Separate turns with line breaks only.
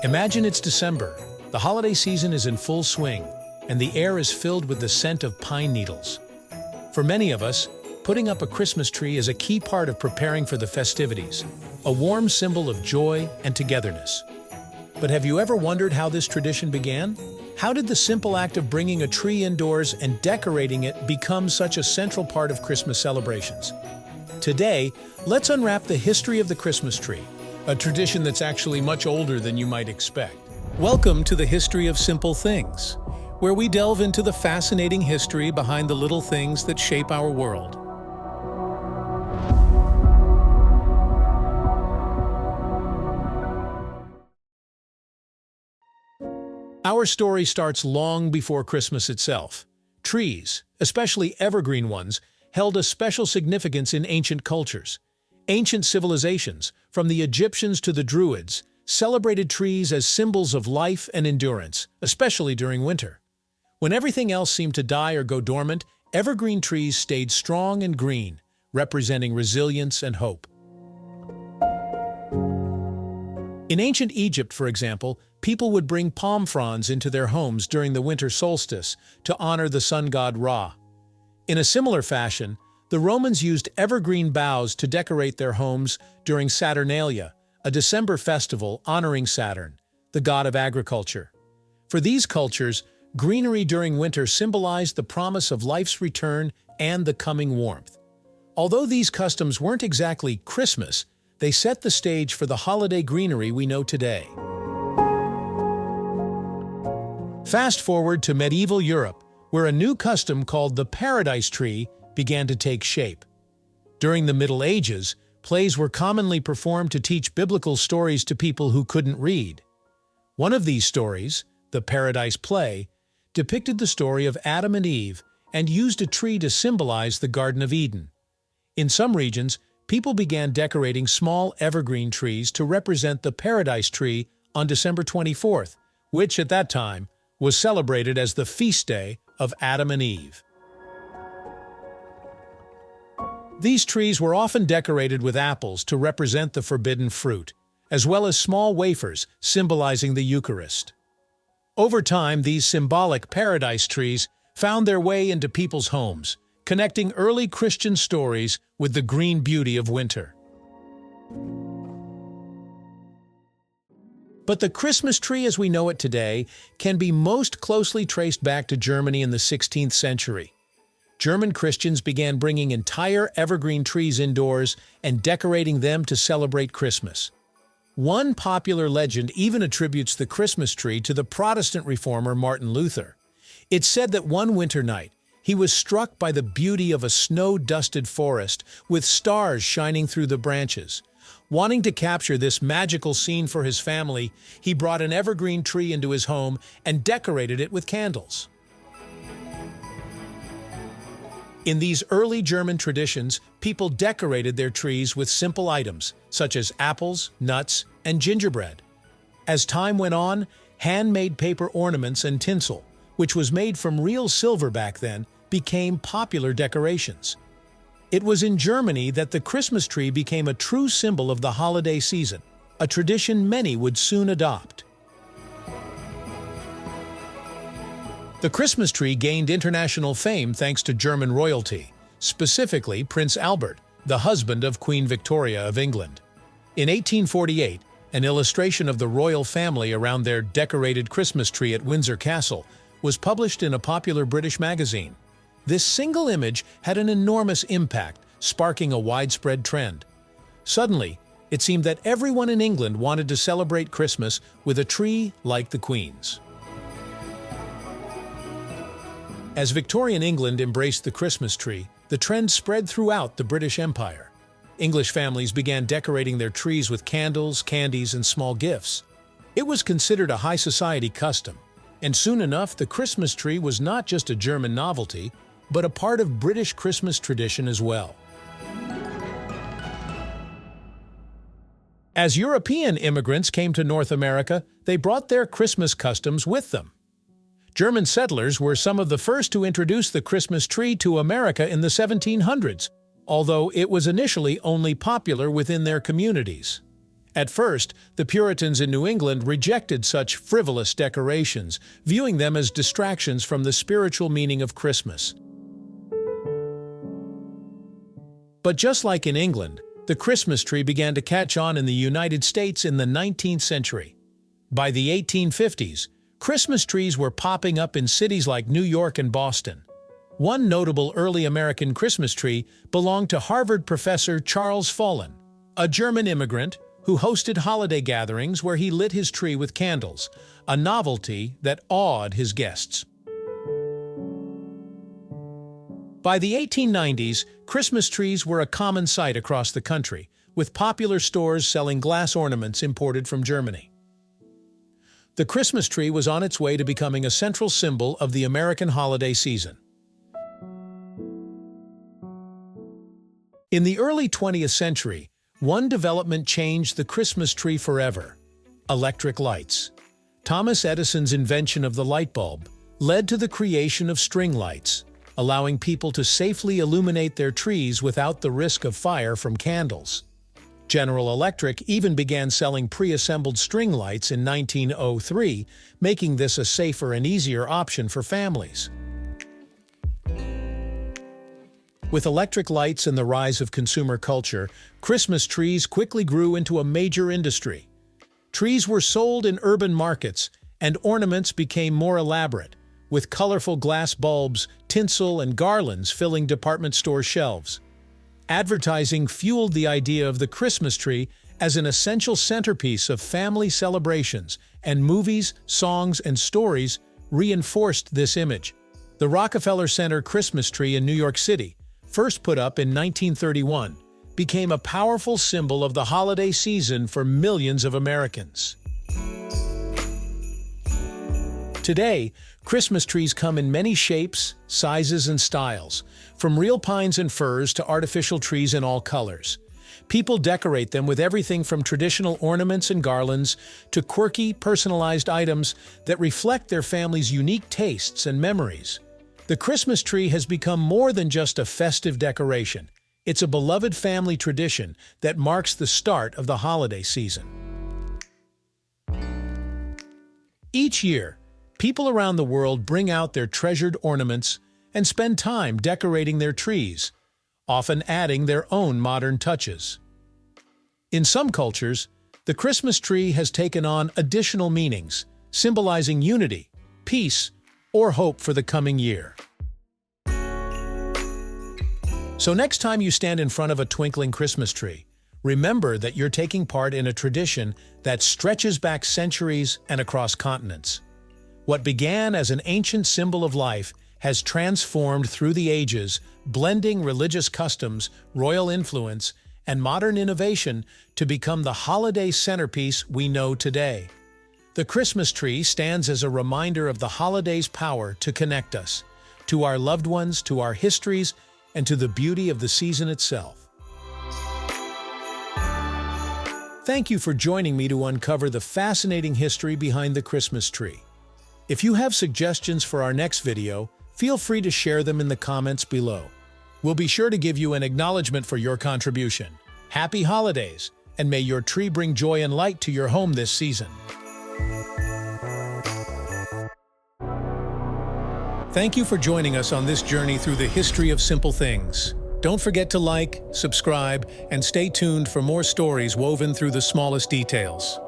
Imagine it's December. The holiday season is in full swing, and the air is filled with the scent of pine needles. For many of us, putting up a Christmas tree is a key part of preparing for the festivities, a warm symbol of joy and togetherness. But have you ever wondered how this tradition began? How did the simple act of bringing a tree indoors and decorating it become such a central part of Christmas celebrations? Today, let's unwrap the history of the Christmas tree, a tradition that's actually much older than you might expect. Welcome to the History of Simple Things, where we delve into the fascinating history behind the little things that shape our world. Our story starts long before Christmas itself. Trees, especially evergreen ones, held a special significance in ancient cultures. Ancient civilizations, from the Egyptians to the Druids, celebrated trees as symbols of life and endurance, especially during winter. When everything else seemed to die or go dormant, evergreen trees stayed strong and green, representing resilience and hope. In ancient Egypt, for example, people would bring palm fronds into their homes during the winter solstice to honor the sun god Ra. In a similar fashion, the Romans used evergreen boughs to decorate their homes during Saturnalia, a December festival honoring Saturn, the god of agriculture. For these cultures, greenery during winter symbolized the promise of life's return and the coming warmth. Although these customs weren't exactly Christmas, they set the stage for the holiday greenery we know today. Fast forward to medieval Europe, where a new custom called the paradise tree began to take shape. During the Middle Ages, plays were commonly performed to teach biblical stories to people who couldn't read. One of these stories, the Paradise Play, depicted the story of Adam and Eve and used a tree to symbolize the Garden of Eden. In some regions, people began decorating small evergreen trees to represent the Paradise Tree on December 24th, which at that time was celebrated as the feast day of Adam and Eve. These trees were often decorated with apples to represent the forbidden fruit, as well as small wafers symbolizing the Eucharist. Over time, these symbolic paradise trees found their way into people's homes, connecting early Christian stories with the green beauty of winter. But the Christmas tree as we know it today can be most closely traced back to Germany in the 16th century. German Christians began bringing entire evergreen trees indoors and decorating them to celebrate Christmas. One popular legend even attributes the Christmas tree to the Protestant reformer Martin Luther. It's said that one winter night, he was struck by the beauty of a snow-dusted forest with stars shining through the branches. Wanting to capture this magical scene for his family, he brought an evergreen tree into his home and decorated it with candles. In these early German traditions, people decorated their trees with simple items, such as apples, nuts, and gingerbread. As time went on, handmade paper ornaments and tinsel, which was made from real silver back then, became popular decorations. It was in Germany that the Christmas tree became a true symbol of the holiday season, a tradition many would soon adopt. The Christmas tree gained international fame thanks to German royalty, specifically Prince Albert, the husband of Queen Victoria of England. In 1848, an illustration of the royal family around their decorated Christmas tree at Windsor Castle was published in a popular British magazine. This single image had an enormous impact, sparking a widespread trend. Suddenly, it seemed that everyone in England wanted to celebrate Christmas with a tree like the Queen's. As Victorian England embraced the Christmas tree, the trend spread throughout the British Empire. English families began decorating their trees with candles, candies, and small gifts. It was considered a high society custom, and soon enough the Christmas tree was not just a German novelty, but a part of British Christmas tradition as well. As European immigrants came to North America, they brought their Christmas customs with them. German settlers were some of the first to introduce the Christmas tree to America in the 1700s, although it was initially only popular within their communities. At first, the Puritans in New England rejected such frivolous decorations, viewing them as distractions from the spiritual meaning of Christmas. But just like in England, the Christmas tree began to catch on in the United States in the 19th century. By the 1850s, Christmas trees were popping up in cities like New York and Boston. One notable early American Christmas tree belonged to Harvard professor Charles Follen, a German immigrant who hosted holiday gatherings where he lit his tree with candles, a novelty that awed his guests. By the 1890s, Christmas trees were a common sight across the country, with popular stores selling glass ornaments imported from Germany. The Christmas tree was on its way to becoming a central symbol of the American holiday season. In the early 20th century, one development changed the Christmas tree forever: electric lights. Thomas Edison's invention of the light bulb led to the creation of string lights, allowing people to safely illuminate their trees without the risk of fire from candles. General Electric even began selling pre-assembled string lights in 1903, making this a safer and easier option for families. With electric lights and the rise of consumer culture, Christmas trees quickly grew into a major industry. Trees were sold in urban markets, and ornaments became more elaborate, with colorful glass bulbs, tinsel, and garlands filling department store shelves. Advertising fueled the idea of the Christmas tree as an essential centerpiece of family celebrations, and movies, songs, and stories reinforced this image. The Rockefeller Center Christmas tree in New York City, first put up in 1931, became a powerful symbol of the holiday season for millions of Americans. Today, Christmas trees come in many shapes, sizes, and styles, from real pines and firs to artificial trees in all colors. People decorate them with everything from traditional ornaments and garlands to quirky, personalized items that reflect their family's unique tastes and memories. The Christmas tree has become more than just a festive decoration. It's a beloved family tradition that marks the start of the holiday season. Each year, people around the world bring out their treasured ornaments and spend time decorating their trees, often adding their own modern touches. In some cultures, the Christmas tree has taken on additional meanings, symbolizing unity, peace, or hope for the coming year. So next time you stand in front of a twinkling Christmas tree, remember that you're taking part in a tradition that stretches back centuries and across continents. What began as an ancient symbol of life has transformed through the ages, blending religious customs, royal influence, and modern innovation to become the holiday centerpiece we know today. The Christmas tree stands as a reminder of the holiday's power to connect us, to our loved ones, to our histories, and to the beauty of the season itself. Thank you for joining me to uncover the fascinating history behind the Christmas tree. If you have suggestions for our next video, feel free to share them in the comments below. We'll be sure to give you an acknowledgement for your contribution. Happy holidays, and may your tree bring joy and light to your home this season. Thank you for joining us on this journey through the history of simple things. Don't forget to like, subscribe, and stay tuned for more stories woven through the smallest details.